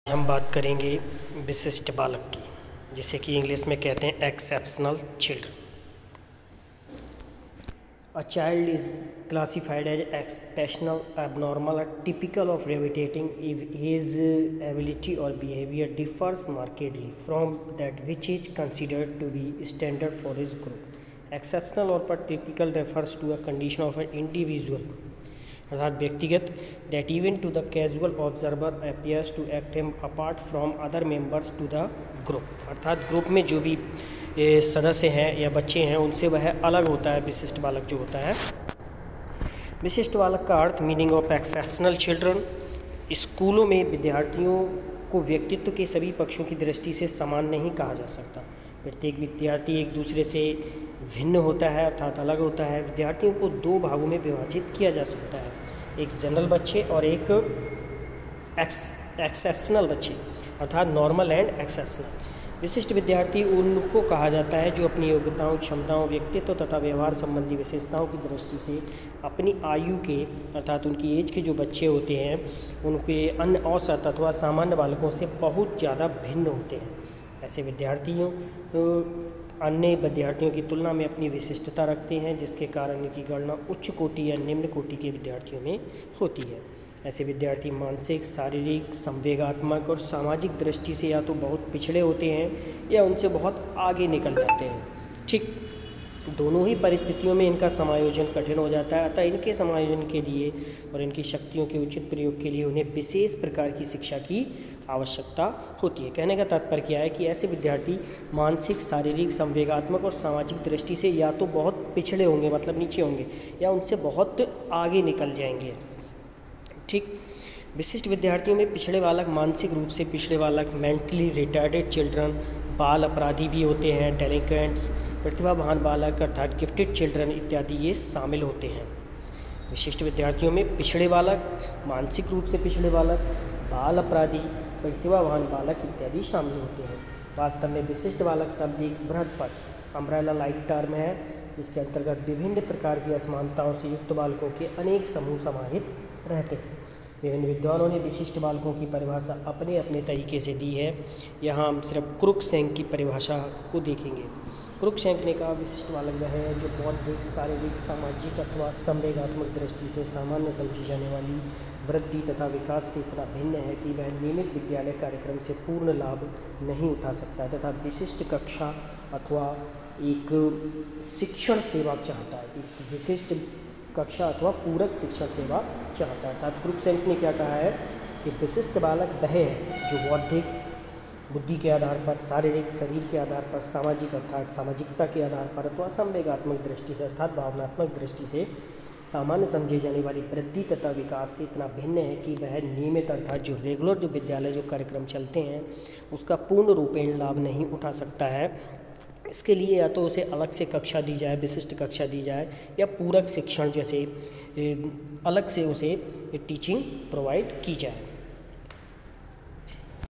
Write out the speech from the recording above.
हम बात करेंगे विशिष्ट बालक की, जिसे कि इंग्लिश में कहते हैं exceptional children. A child is classified as exceptional, abnormal or typical of रेविटेटिंग if his ability or behaviour differs markedly from that which is considered to be standard for his group. Exceptional or पर typical refers to a condition of an individual अर्थात व्यक्तिगत that even to the casual observer appears to act him apart from other members to the group. अर्थात group में जो भी सदस्य हैं या बच्चे हैं उनसे वह अलग होता है, विशिष्ट बालक जो होता है। विशिष्ट बालक का अर्थ मीनिंग ऑफ एक्सेप्शनल चिल्ड्रन। स्कूलों में विद्यार्थियों को व्यक्तित्व के सभी पक्षों की दृष्टि से समान नहीं कहा जा सकता। प्रत्येक विद्यार्थी एक दूसरे से भिन्न होता है अर्थात अलग होता है। विद्यार्थियों को दो भागों में विभाजित किया जा सकता है, एक जनरल बच्चे और एक एक्सेप्शनल बच्चे अर्थात नॉर्मल एंड एक्सेप्शनल। विशिष्ट विद्यार्थी उनको कहा जाता है जो अपनी योग्यताओं, क्षमताओं, व्यक्तित्व तथा व्यवहार संबंधी विशेषताओं की दृष्टि से अपनी आयु के अर्थात उनकी एज के जो बच्चे होते हैं उनके अन्य औसत अथवा सामान्य बालकों से बहुत ज़्यादा भिन्न होते हैं। ऐसे विद्यार्थियों अन्य विद्यार्थियों की तुलना में अपनी विशिष्टता रखते हैं, जिसके कारण इनकी गणना उच्च कोटि या निम्न कोटि के विद्यार्थियों में होती है। ऐसे विद्यार्थी मानसिक, शारीरिक, संवेगात्मक और सामाजिक दृष्टि से या तो बहुत पिछड़े होते हैं या उनसे बहुत आगे निकल जाते हैं। ठीक दोनों ही परिस्थितियों में इनका समायोजन कठिन हो जाता है, अतः इनके समायोजन के लिए और इनकी शक्तियों के उचित प्रयोग के लिए उन्हें विशेष प्रकार की शिक्षा की आवश्यकता होती है। कहने का तात्पर्य क्या है कि ऐसे विद्यार्थी मानसिक, शारीरिक, संवेगात्मक और सामाजिक दृष्टि से या तो बहुत पिछड़े होंगे मतलब नीचे होंगे या उनसे बहुत आगे निकल जाएंगे। ठीक विशिष्ट विद्यार्थियों में पिछड़े बालक, मानसिक रूप से पिछड़े बालक, मेंटली रिटार्डेड चिल्ड्रन, बाल अपराधी भी होते हैं, डेलिंक्वेंट्स, प्रतिभावान बालक अर्थात गिफ्टेड चिल्ड्रन इत्यादि ये शामिल होते हैं। विशिष्ट विद्यार्थियों में पिछड़े बालक, मानसिक रूप से पिछड़े बालक, बाल अपराधी, प्रतिभावान बालक इत्यादि शामिल होते हैं। वास्तव में विशिष्ट बालक शब्द एक बृहद पद अम्ब्रेला लाइक टर्म है, जिसके अंतर्गत विभिन्न प्रकार की असमानताओं से युक्त बालकों के अनेक समूह समाहित रहते हैं। विभिन्न विद्वानों ने विशिष्ट बालकों की परिभाषा अपने अपने तरीके से दी है। यहाँ हम सिर्फ क्रुक्सेंक की परिभाषा को देखेंगे। क्रुक्सेंक ने कहा विशिष्ट बालक वह है जो बौद्धिक, शारीरिक, सामाजिक अथवा संवेगात्मक दृष्टि से सामान्य समझी जाने वाली वृद्धि तथा विकास से इतना भिन्न है कि वह नियमित विद्यालय कार्यक्रम से पूर्ण लाभ नहीं उठा सकता तथा विशिष्ट कक्षा अथवा एक शिक्षण सेवा चाहता है, एक विशिष्ट कक्षा अथवा पूरक शिक्षण सेवा चाहता है। अर्थात क्रुक्सेंक ने क्या कहा है कि विशिष्ट बालक वह है जो बौद्धिक बुद्धि के आधार पर, शारीरिक शरीर के आधार पर, सामाजिक अर्थात सामाजिकता के आधार पर अथवा संवेगात्मक दृष्टि से अर्थात भावनात्मक दृष्टि से सामान्य समझी जाने वाली वृद्धि तथा विकास से इतना भिन्न है कि वह नियमित अर्थात जो रेगुलर जो विद्यालय जो कार्यक्रम चलते हैं उसका पूर्ण रूपेण लाभ नहीं उठा सकता है। इसके लिए या तो उसे अलग से कक्षा दी जाए, विशिष्ट कक्षा दी जाए, या पूरक शिक्षण जैसे अलग से उसे टीचिंग प्रोवाइड की जाए।